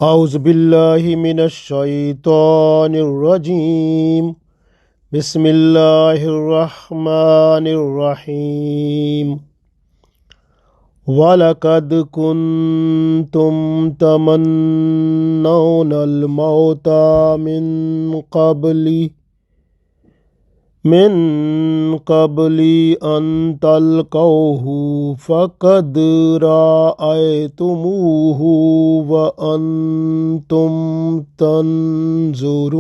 اعوذ باللہ من الشیطان الرجیم بسم اللہ الرحمن الرحیم وَلَقَدْ كُنْتُمْ تَمَنَّوْنَ الْمَوْتَ من قبل أن تلقوه فقد رأيتموه وأنتم تنظرون۔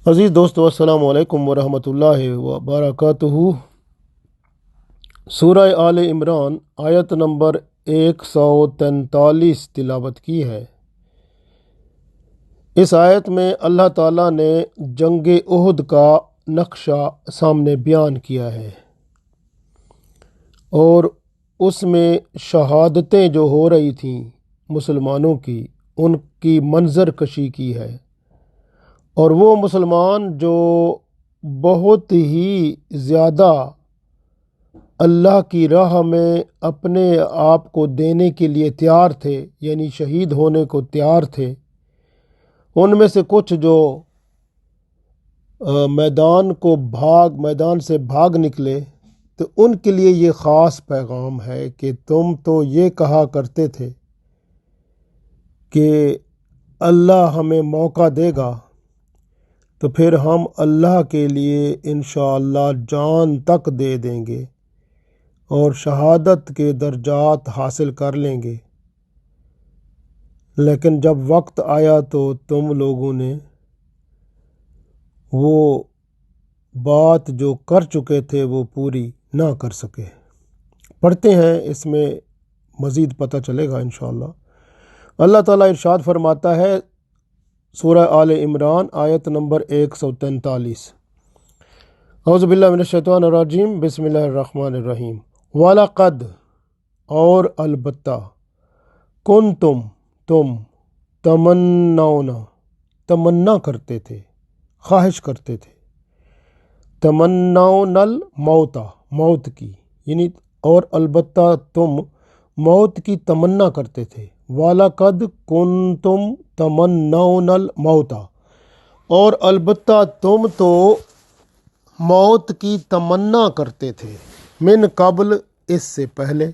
عزیز دوستو، السلام علیکم ورحمۃ اللہ وبرکاتہ۔ سورہ آل عمران آیت نمبر 143 تلاوت کی ہے۔ اس آیت میں اللہ تعالیٰ نے جنگ احد کا نقشہ سامنے بیان کیا ہے اور اس میں شہادتیں جو ہو رہی تھیں مسلمانوں کی، ان کی منظر کشی کی ہے، اور وہ مسلمان جو بہت ہی زیادہ اللہ کی راہ میں اپنے آپ کو دینے کے لیے تیار تھے، یعنی شہید ہونے کو تیار تھے، ان میں سے کچھ جو میدان سے بھاگ نکلے، تو ان کے لیے یہ خاص پیغام ہے کہ تم تو یہ کہا کرتے تھے کہ اللہ ہمیں موقع دے گا تو پھر ہم اللہ کے لیے انشاءاللہ جان تک دے دیں گے اور شہادت کے درجات حاصل کر لیں گے، لیکن جب وقت آیا تو تم لوگوں نے وہ بات جو کر چکے تھے وہ پوری نہ کر سکے۔ پڑھتے ہیں، اس میں مزید پتہ چلے گا انشاءاللہ۔ اللہ تعالیٰ ارشاد فرماتا ہے سورہ آل عمران آیت نمبر 143، اعوذ باللہ من الشیطان الرجیم بسم اللہ الرحمن الرحیم۔ وَلَقَدْ اور البتہ، تم تمنا کرتے تھے، خواہش کرتے تھے، تمنون الموت، موت کی، یعنی اور البتہ تم موت کی تمنا کرتے تھے۔ وَلَقَدْ كُنْتُمْ تَمَنَّوْنَ الْمَوْتَ، اور البتہ تم تو موت کی تمنا کرتے تھے، من قبل، اس سے پہلے،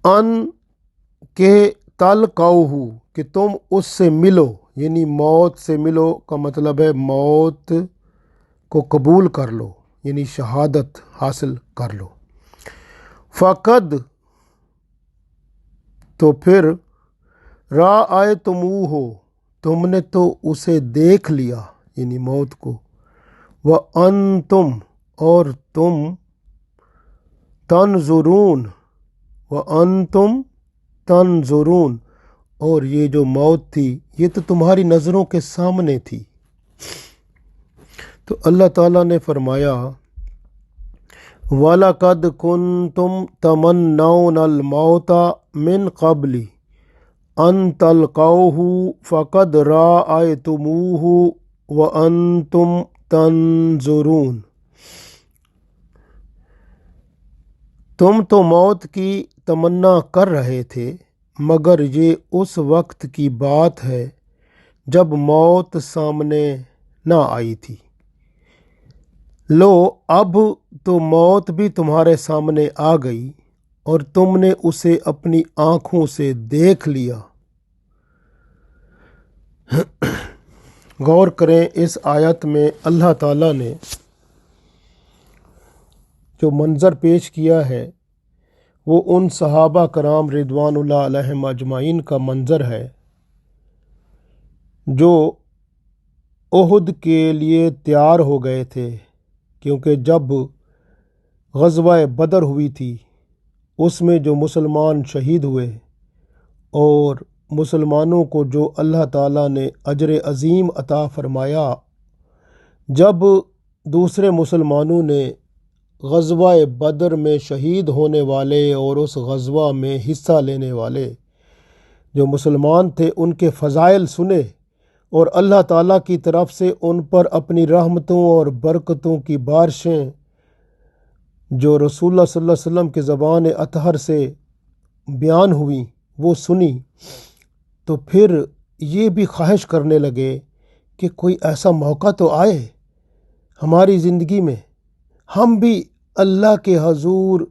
ان کے تلقوہ، کہ تم اس سے ملو، یعنی موت سے ملو کا مطلب ہے موت کو قبول کر لو، یعنی شہادت حاصل کر لو۔ فقد، تو پھر، رأیتموہ، تم نے تو اسے دیکھ لیا، یعنی موت کو، وانتم، اور تم، تنظرون، وانتم تنظرون، اور یہ جو موت تھی یہ تو تمہاری نظروں کے سامنے تھی۔ تو اللہ تعالیٰ نے فرمایا وَلَقَدْ كُنْتُمْ تَمَنَّوْنَ الْمَوْتَ مِنْ قَبْلِ أَنْ تَلْقَوْهُ فَقَدْ رَأَيْتُمُوهُ وَأَنْتُمْ تَنْظُرُونَ۔ تم تو موت کی تمنا کر رہے تھے، مگر یہ اس وقت کی بات ہے جب موت سامنے نہ آئی تھی۔ لو، اب تو موت بھی تمہارے سامنے آ گئی اور تم نے اسے اپنی آنکھوں سے دیکھ لیا۔ غور کریں، اس آیت میں اللہ تعالیٰ نے جو منظر پیش کیا ہے وہ ان صحابہ کرام رضوان اللہ علیہم اجمعین کا منظر ہے جو احد کے لیے تیار ہو گئے تھے، کیونکہ جب غزوہ بدر ہوئی تھی اس میں جو مسلمان شہید ہوئے اور مسلمانوں کو جو اللہ تعالیٰ نے اجر عظیم عطا فرمایا، جب دوسرے مسلمانوں نے غزوہ بدر میں شہید ہونے والے اور اس غزوہ میں حصہ لینے والے جو مسلمان تھے ان کے فضائل سنے اور اللہ تعالیٰ کی طرف سے ان پر اپنی رحمتوں اور برکتوں کی بارشیں جو رسول اللہ صلی اللہ علیہ وسلم کی زبان اطہر سے بیان ہوئی وہ سنی، تو پھر یہ بھی خواہش کرنے لگے کہ کوئی ایسا موقع تو آئے ہماری زندگی میں، ہم بھی اللہ کے حضور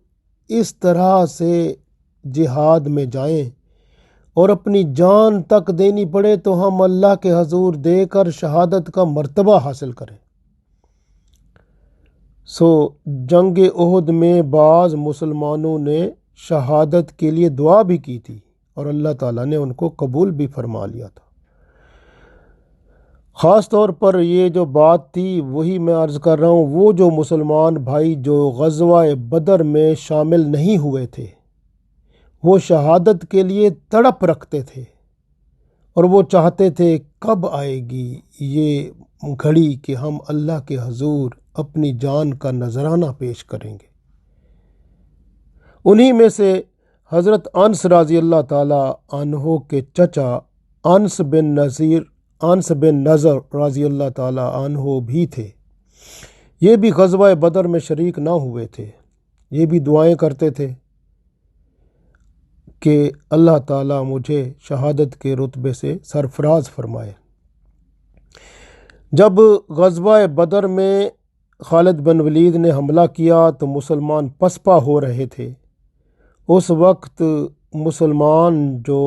اس طرح سے جہاد میں جائیں اور اپنی جان تک دینی پڑے تو ہم اللہ کے حضور دے کر شہادت کا مرتبہ حاصل کریں۔ جنگ احد میں بعض مسلمانوں نے شہادت کے لیے دعا بھی کی تھی اور اللہ تعالیٰ نے ان کو قبول بھی فرما لیا تھا۔ خاص طور پر یہ جو بات تھی وہی میں عرض کر رہا ہوں، وہ جو مسلمان بھائی جو غزوہ بدر میں شامل نہیں ہوئے تھے وہ شہادت کے لیے تڑپ رکھتے تھے اور وہ چاہتے تھے کب آئے گی یہ گھڑی کہ ہم اللہ کے حضور اپنی جان کا نذرانہ پیش کریں گے۔ انہی میں سے حضرت انس رضی اللہ تعالی عنہ کے چچا انس بن نضر رضی اللہ تعالی عنہ بھی تھے۔ یہ بھی غزوہ بدر میں شریک نہ ہوئے تھے، یہ بھی دعائیں کرتے تھے کہ اللہ تعالیٰ مجھے شہادت کے رتبے سے سرفراز فرمائے۔ جب غزوہ بدر میں خالد بن ولید نے حملہ کیا تو مسلمان پسپا ہو رہے تھے۔ اس وقت مسلمان جو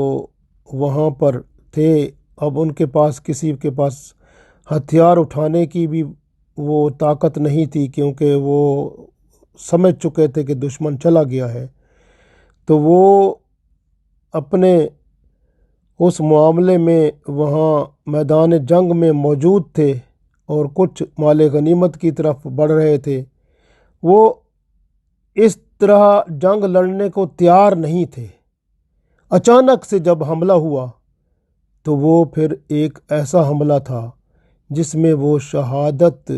وہاں پر تھے اب ان کے پاس کسی کے پاس ہتھیار اٹھانے کی بھی وہ طاقت نہیں تھی، کیونکہ وہ سمجھ چکے تھے کہ دشمن چلا گیا ہے، تو وہ اپنے اس معاملے میں وہاں میدان جنگ میں موجود تھے اور کچھ مال غنیمت کی طرف بڑھ رہے تھے۔ وہ اس طرح جنگ لڑنے کو تیار نہیں تھے۔ اچانک سے جب حملہ ہوا تو وہ پھر ایک ایسا حملہ تھا جس میں وہ شہادت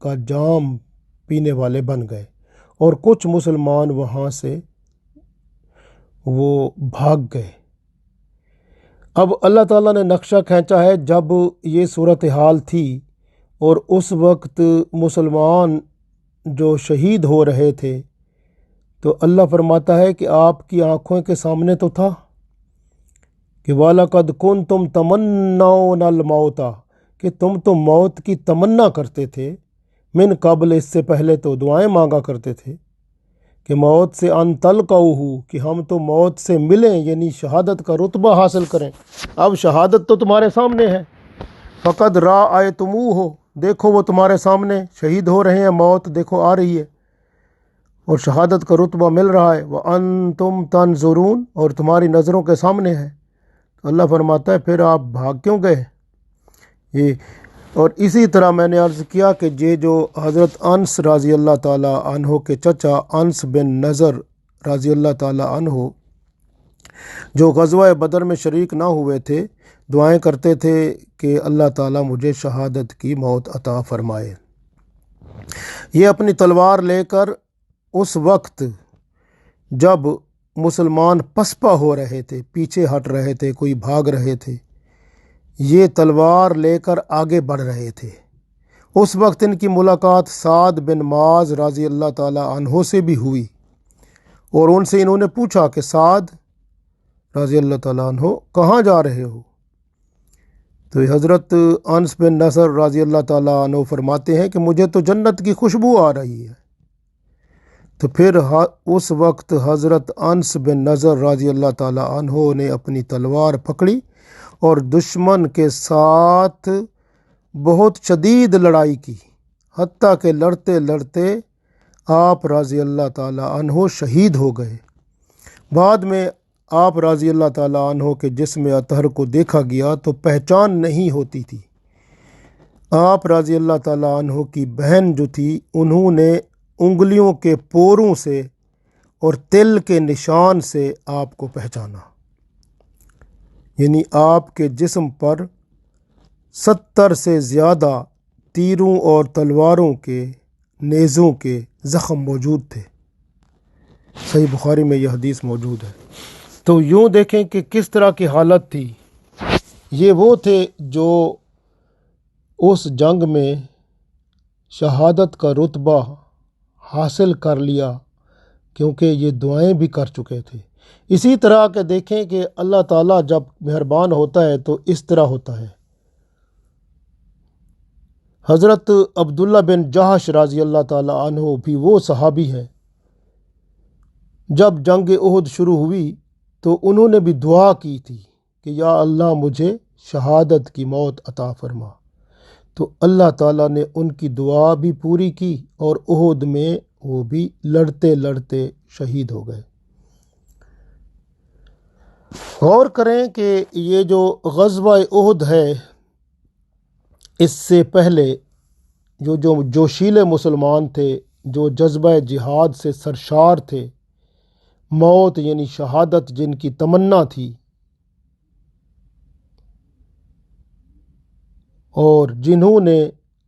کا جام پینے والے بن گئے اور کچھ مسلمان وہاں سے وہ بھاگ گئے۔ اب اللہ تعالیٰ نے نقشہ کھینچا ہے، جب یہ صورتحال تھی اور اس وقت مسلمان جو شہید ہو رہے تھے تو اللہ فرماتا ہے کہ آپ کی آنکھوں کے سامنے تو تھا کہ وَلَقَدْ كُنْتُمْ تَمَنَّوْنَ الْمَوْتَ، کہ تم تو موت کی تمنا کرتے تھے، من قبل، اس سے پہلے تو دعائیں مانگا کرتے تھے کہ موت سے ان تلقوہ، کہ ہم تو موت سے ملیں، یعنی شہادت کا رتبہ حاصل کریں۔ اب شہادت تو تمہارے سامنے ہے، فقد رأیتموہ، دیکھو وہ تمہارے سامنے شہید ہو رہے ہیں، موت دیکھو آ رہی ہے اور شہادت کا رتبہ مل رہا ہے، وَأَنْتُمْ تَنْظُرُونَ، اور تمہاری نظروں کے سامنے ہے۔ اللہ فرماتا ہے پھر آپ بھاگ کیوں گئے؟ یہ اور اسی طرح میں نے عرض کیا کہ یہ جو حضرت انس رضی اللہ تعالی عنہ کے چچا انس بن نضر رضی اللہ تعالی عنہ جو غزوہ بدر میں شریک نہ ہوئے تھے، دعائیں کرتے تھے کہ اللہ تعالیٰ مجھے شہادت کی موت عطا فرمائے۔ یہ اپنی تلوار لے کر اس وقت جب مسلمان پسپا ہو رہے تھے، پیچھے ہٹ رہے تھے، کوئی بھاگ رہے تھے، یہ تلوار لے کر آگے بڑھ رہے تھے۔ اس وقت ان کی ملاقات سعد بن معاذ رضی اللہ تعالی عنہ سے بھی ہوئی اور ان سے انہوں نے پوچھا کہ سعد رضی اللہ تعالیٰ عنہ کہاں جا رہے ہو؟ تو حضرت انس بن نصر رضی اللہ تعالیٰ عنہ فرماتے ہیں کہ مجھے تو جنت کی خوشبو آ رہی ہے۔ تو پھر اس وقت حضرت انس بن نضر رضی اللہ تعالیٰ عنہ نے اپنی تلوار پکڑی اور دشمن کے ساتھ بہت شدید لڑائی کی، حتیٰ کہ لڑتے لڑتے آپ رضی اللہ تعالیٰ عنہ شہید ہو گئے۔ بعد میں آپ رضی اللہ تعالیٰ عنہ کے جسم اطہر کو دیکھا گیا تو پہچان نہیں ہوتی تھی۔ آپ رضی اللہ تعالیٰ عنہ کی بہن جو تھی انہوں نے انگلیوں کے پوروں سے اور تل کے نشان سے آپ کو پہچانا، یعنی آپ کے جسم پر 70 سے زیادہ تیروں اور تلواروں کے نیزوں کے زخم موجود تھے۔ صحیح بخاری میں یہ حدیث موجود ہے۔ تو یوں دیکھیں کہ کس طرح کی حالت تھی۔ یہ وہ تھے جو اس جنگ میں شہادت کا رتبہ حاصل کر لیا، کیونکہ یہ دعائیں بھی کر چکے تھے۔ اسی طرح کہ دیکھیں کہ اللہ تعالیٰ جب مہربان ہوتا ہے تو اس طرح ہوتا ہے۔ حضرت عبداللہ بن جہش رضی اللہ تعالیٰ عنہ بھی وہ صحابی ہیں، جب جنگ احد شروع ہوئی تو انہوں نے بھی دعا کی تھی کہ یا اللہ مجھے شہادت کی موت عطا فرما، تو اللہ تعالیٰ نے ان کی دعا بھی پوری کی اور احد میں وہ بھی لڑتے لڑتے شہید ہو گئے۔ غور کریں کہ یہ جو غزوہ احد ہے، اس سے پہلے جو جوشیلے مسلمان تھے، جو جذبہ جہاد سے سرشار تھے، موت یعنی شہادت جن کی تمنا تھی، اور جنہوں نے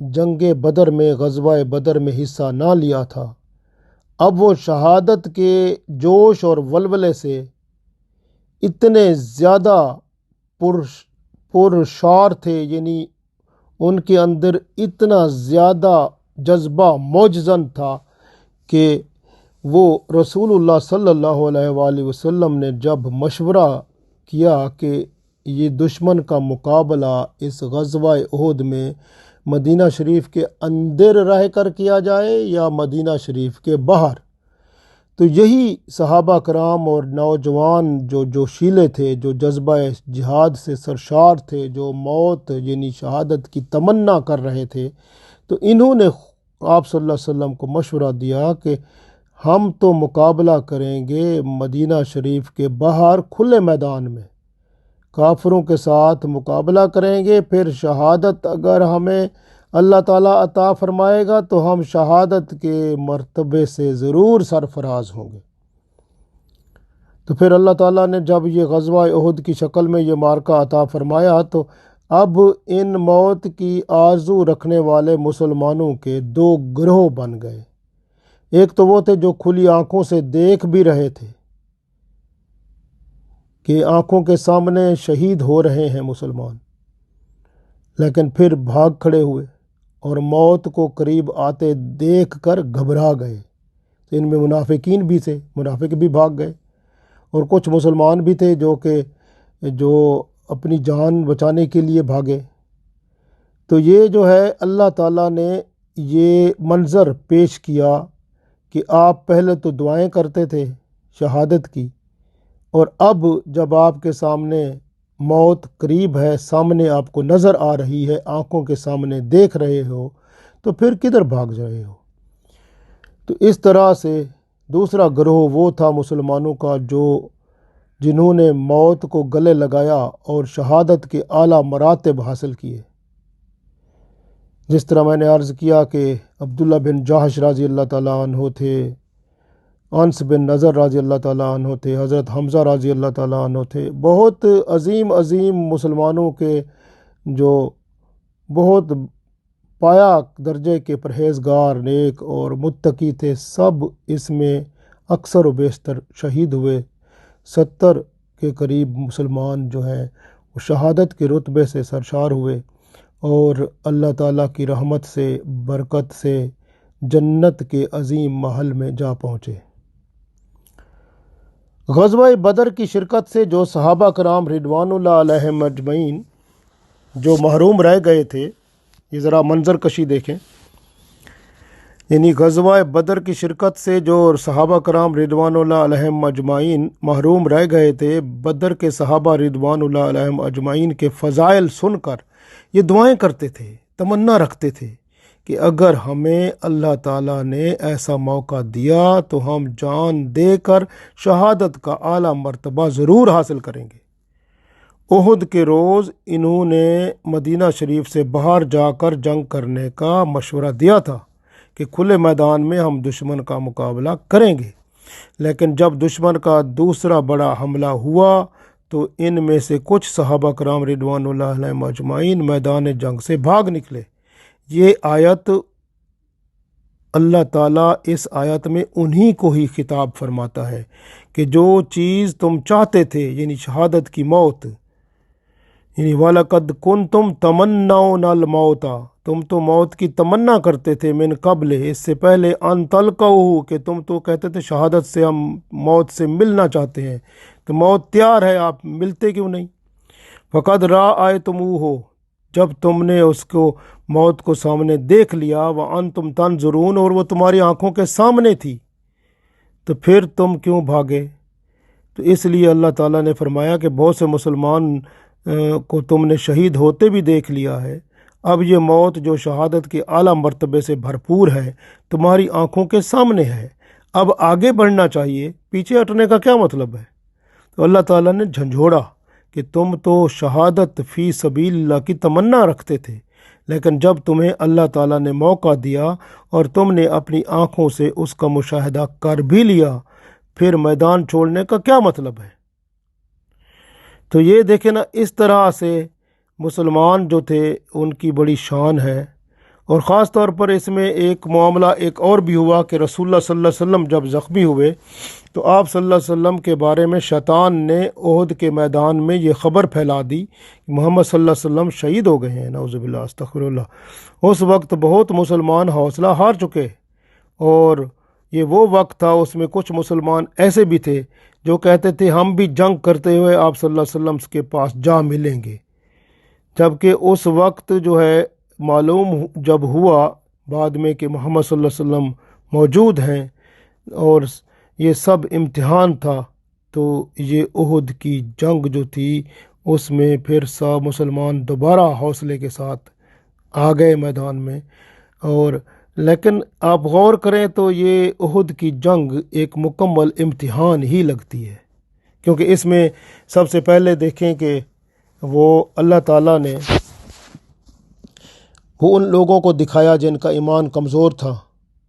جنگ بدر میں غزوہ بدر میں حصہ نہ لیا تھا، اب وہ شہادت کے جوش اور ولولے سے اتنے زیادہ پرشار تھے، یعنی ان کے اندر اتنا زیادہ جذبہ موجزن تھا کہ وہ رسول اللہ صلی اللہ علیہ وآلہ وسلم نے جب مشورہ کیا کہ یہ دشمن کا مقابلہ اس غزوہ احد میں مدینہ شریف کے اندر رہ کر کیا جائے یا مدینہ شریف کے باہر، تو یہی صحابہ کرام اور نوجوان جو جوشیلے تھے، جو جذبہ جہاد سے سرشار تھے، جو موت یعنی شہادت کی تمنا کر رہے تھے، تو انہوں نے آپ صلی اللہ علیہ وسلم کو مشورہ دیا کہ ہم تو مقابلہ کریں گے مدینہ شریف کے باہر کھلے میدان میں، کافروں کے ساتھ مقابلہ کریں گے، پھر شہادت اگر ہمیں اللہ تعالیٰ عطا فرمائے گا تو ہم شہادت کے مرتبے سے ضرور سرفراز ہوں گے۔ تو پھر اللہ تعالیٰ نے جب یہ غزوہ احد کی شکل میں یہ مارکہ عطا فرمایا، تو اب ان موت کی آرزو رکھنے والے مسلمانوں کے دو گروہ بن گئے۔ ایک تو وہ تھے جو کھلی آنکھوں سے دیکھ بھی رہے تھے کہ آنکھوں کے سامنے شہید ہو رہے ہیں مسلمان، لیکن پھر بھاگ کھڑے ہوئے اور موت کو قریب آتے دیکھ کر گھبرا گئے۔ تو ان میں منافقین بھی تھے، منافق بھی بھاگ گئے، اور کچھ مسلمان بھی تھے جو اپنی جان بچانے کے لیے بھاگے۔ تو یہ جو ہے اللہ تعالیٰ نے یہ منظر پیش کیا کہ آپ پہلے تو دعائیں کرتے تھے شہادت کی، اور اب جب آپ کے سامنے موت قریب ہے، سامنے آپ کو نظر آ رہی ہے، آنکھوں کے سامنے دیکھ رہے ہو، تو پھر کدھر بھاگ رہے ہو۔ تو اس طرح سے دوسرا گروہ وہ تھا مسلمانوں کا جنہوں نے موت کو گلے لگایا اور شہادت کے اعلیٰ مراتب حاصل کیے۔ جس طرح میں نے عرض کیا کہ عبداللہ بن جہش رضی اللہ تعالیٰ عنہ تھے، انس بن نضر رضی اللہ تعالیٰ عنہ تھے، حضرت حمزہ رضی اللہ تعالیٰ عنہ تھے، بہت عظیم مسلمانوں کے جو بہت پایا درجے کے پرہیزگار، نیک اور متقی تھے، سب اس میں اکثر و بیشتر شہید ہوئے۔ 70 کے قریب مسلمان جو ہیں وہ شہادت کے رتبے سے سرشار ہوئے اور اللہ تعالیٰ کی رحمت سے، برکت سے جنت کے عظیم محل میں جا پہنچے۔ غزوہ بدر کی شرکت سے جو صحابہ کرام رضوان اللہ علیہم اجمعین جو محروم رہ گئے تھے، یہ ذرا منظر کشی دیکھیں، یعنی غزوہ بدر کی شرکت سے جو صحابہ کرام رضوان اللہ علیہم اجمعین محروم رہ گئے تھے، بدر کے صحابہ رضوان اللہ علیہم اجمعین کے فضائل سن کر یہ دعائیں کرتے تھے، تمنا رکھتے تھے کہ اگر ہمیں اللہ تعالیٰ نے ایسا موقع دیا تو ہم جان دے کر شہادت کا اعلیٰ مرتبہ ضرور حاصل کریں گے۔ احد کے روز انہوں نے مدینہ شریف سے باہر جا کر جنگ کرنے کا مشورہ دیا تھا کہ کھلے میدان میں ہم دشمن کا مقابلہ کریں گے، لیکن جب دشمن کا دوسرا بڑا حملہ ہوا تو ان میں سے کچھ صحابہ کرام رضوان اللہ علیہم اجمعین میدان جنگ سے بھاگ نکلے۔ یہ آیت اللہ تعالیٰ اس آیت میں انہی کو ہی خطاب فرماتا ہے کہ جو چیز تم چاہتے تھے، یعنی شہادت کی موت، یعنی وَلَقَدْ كُنْتُمْ تَمَنَّوْنَ الْمَوْتَ، تم تو موت کی تمنا کرتے تھے من قبل، اس سے پہلے ان تلقوا، کہ تم تو کہتے تھے شہادت سے ہم موت سے ملنا چاہتے ہیں، تو موت تیار ہے، آپ ملتے کیوں نہیں؟ فقد رأیتموہ، جب تم نے اس کو موت کو سامنے دیکھ لیا، وانتم تنظرون، اور وہ تمہاری آنکھوں کے سامنے تھی، تو پھر تم کیوں بھاگے؟ تو اس لیے اللہ تعالیٰ نے فرمایا کہ بہت سے مسلمان کو تم نے شہید ہوتے بھی دیکھ لیا ہے، اب یہ موت جو شہادت کے اعلیٰ مرتبے سے بھرپور ہے تمہاری آنکھوں کے سامنے ہے، اب آگے بڑھنا چاہیے، پیچھے ہٹنے کا کیا مطلب ہے؟ تو اللہ تعالیٰ نے جھنجھوڑا کہ تم تو شہادت فی سبیل اللہ کی تمنا رکھتے تھے، لیکن جب تمہیں اللہ تعالیٰ نے موقع دیا اور تم نے اپنی آنکھوں سے اس کا مشاہدہ کر بھی لیا، پھر میدان چھوڑنے کا کیا مطلب ہے؟ تو یہ دیکھیں نا، اس طرح سے مسلمان جو تھے ان کی بڑی شان ہے، اور خاص طور پر اس میں ایک معاملہ ایک اور بھی ہوا کہ رسول اللہ صلی اللہ علیہ وسلم جب زخمی ہوئے تو آپ صلی اللہ علیہ وسلم کے بارے میں شیطان نے احد کے میدان میں یہ خبر پھیلا دی کہ محمد صلی اللہ علیہ وسلم شہید ہو گئے ہیں، نعوذ باللہ استغفر اللہ۔ اس وقت بہت مسلمان حوصلہ ہار چکے، اور یہ وہ وقت تھا، اس میں کچھ مسلمان ایسے بھی تھے جو کہتے تھے ہم بھی جنگ کرتے ہوئے آپ صلی اللہ علیہ وسلم کے پاس جا ملیں گے، جبکہ اس وقت جو ہے معلوم جب ہوا بعد میں کہ محمد صلی اللہ علیہ وسلم موجود ہیں اور یہ سب امتحان تھا، تو یہ احد کی جنگ جو تھی اس میں پھر سب مسلمان دوبارہ حوصلے کے ساتھ آ گئے میدان میں۔ اور لیکن آپ غور کریں تو یہ احد کی جنگ ایک مکمل امتحان ہی لگتی ہے، کیونکہ اس میں سب سے پہلے دیکھیں کہ وہ اللہ تعالیٰ نے وہ ان لوگوں کو دکھایا جن کا ایمان کمزور تھا،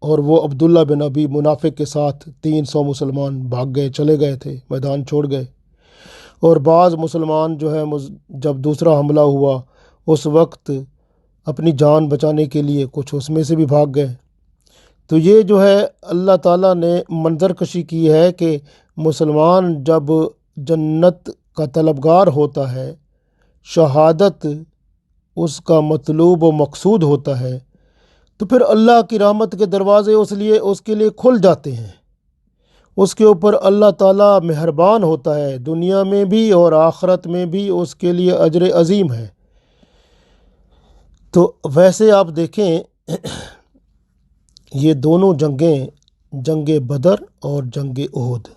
اور وہ عبداللہ بن ابی منافق کے ساتھ 300 مسلمان بھاگ گئے، چلے گئے تھے، میدان چھوڑ گئے، اور بعض مسلمان جو ہے جب دوسرا حملہ ہوا اس وقت اپنی جان بچانے کے لیے کچھ اس میں سے بھی بھاگ گئے۔ تو یہ جو ہے اللہ تعالیٰ نے منظر کشی کی ہے کہ مسلمان جب جنت کا طلبگار ہوتا ہے، شہادت اس کا مطلوب و مقصود ہوتا ہے، تو پھر اللہ کی رحمت کے دروازے اس کے لیے کھل جاتے ہیں، اس کے اوپر اللہ تعالیٰ مہربان ہوتا ہے، دنیا میں بھی اور آخرت میں بھی اس کے لیے اجر عظیم ہے۔ تو ویسے آپ دیکھیں یہ دونوں جنگیں، جنگ بدر اور جنگ احد،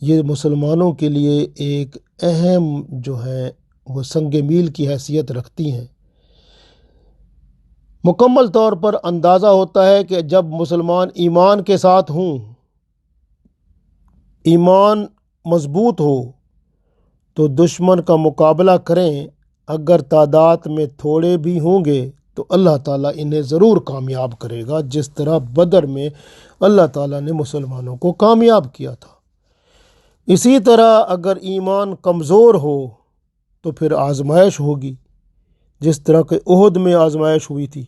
یہ مسلمانوں کے لیے ایک اہم جو ہے وہ سنگ میل کی حیثیت رکھتی ہیں۔ مکمل طور پر اندازہ ہوتا ہے کہ جب مسلمان ایمان کے ساتھ ہوں، ایمان مضبوط ہو، تو دشمن کا مقابلہ کریں، اگر تعداد میں تھوڑے بھی ہوں گے تو اللہ تعالیٰ انہیں ضرور کامیاب کرے گا، جس طرح بدر میں اللہ تعالیٰ نے مسلمانوں کو کامیاب کیا تھا۔ اسی طرح اگر ایمان کمزور ہو تو پھر آزمائش ہوگی، جس طرح کہ احد میں آزمائش ہوئی تھی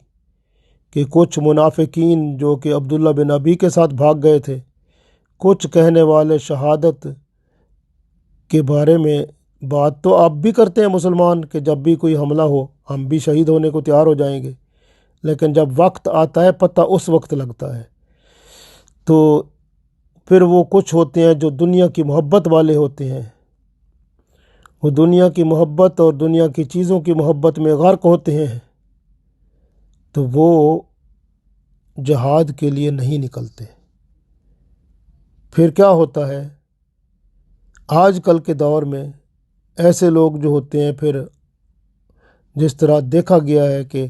کہ کچھ منافقین جو کہ عبداللہ بن ابی کے ساتھ بھاگ گئے تھے، کچھ کہنے والے شہادت کے بارے میں بات تو آپ بھی کرتے ہیں مسلمان کہ جب بھی کوئی حملہ ہو ہم بھی شہید ہونے کو تیار ہو جائیں گے، لیکن جب وقت آتا ہے پتہ اس وقت لگتا ہے۔ تو پھر وہ کچھ ہوتے ہیں جو دنیا کی محبت والے ہوتے ہیں، وہ دنیا کی محبت اور دنیا کی چیزوں کی محبت میں غرق ہوتے ہیں، تو وہ جہاد کے لیے نہیں نکلتے۔ پھر کیا ہوتا ہے، آج کل کے دور میں ایسے لوگ جو ہوتے ہیں، پھر جس طرح دیکھا گیا ہے کہ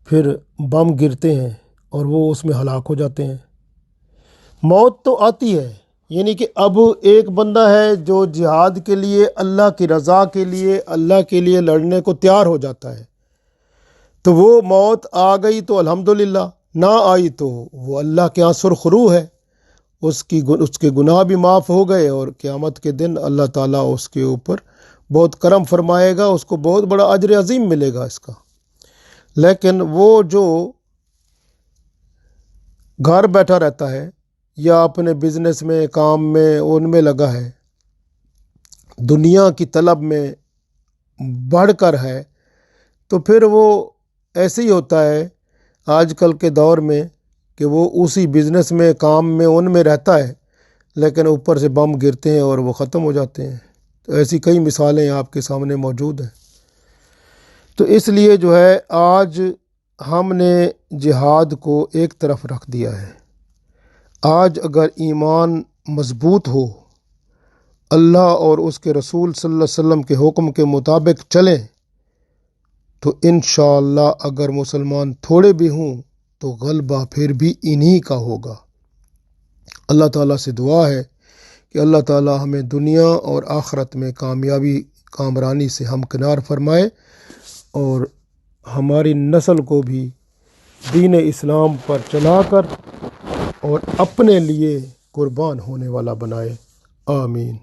پھر بم گرتے ہیں اور وہ اس میں ہلاک ہو جاتے ہیں۔ موت تو آتی ہے، یعنی کہ اب ایک بندہ ہے جو جہاد کے لیے، اللہ کی رضا کے لیے، اللہ کے لیے لڑنے کو تیار ہو جاتا ہے، تو وہ موت آ گئی تو الحمدللہ، نہ آئی تو وہ اللہ کے ہاں سرخرو ہے، اس کے گناہ بھی معاف ہو گئے، اور قیامت کے دن اللہ تعالیٰ اس کے اوپر بہت کرم فرمائے گا، اس کو بہت بڑا اجر عظیم ملے گا اس کا۔ لیکن وہ جو گھر بیٹھا رہتا ہے یا اپنے بزنس میں، کام میں، ان میں لگا ہے، دنیا کی طلب میں بڑھ کر ہے، تو پھر وہ ایسے ہی ہوتا ہے آج کل کے دور میں کہ وہ اسی بزنس میں کام میں ان میں رہتا ہے، لیکن اوپر سے بم گرتے ہیں اور وہ ختم ہو جاتے ہیں۔ تو ایسی کئی مثالیں آپ کے سامنے موجود ہیں۔ تو اس لیے جو ہے آج ہم نے جہاد کو ایک طرف رکھ دیا ہے۔ آج اگر ایمان مضبوط ہو، اللہ اور اس کے رسول صلی اللہ علیہ وسلم کے حکم کے مطابق چلیں، تو انشاءاللہ اگر مسلمان تھوڑے بھی ہوں تو غلبہ پھر بھی انہی کا ہوگا۔ اللہ تعالیٰ سے دعا ہے کہ اللہ تعالیٰ ہمیں دنیا اور آخرت میں کامرانی سے ہمکنار فرمائے، اور ہماری نسل کو بھی دین اسلام پر چلا کر اور اپنے لیے قربان ہونے والا بنائے۔ آمین۔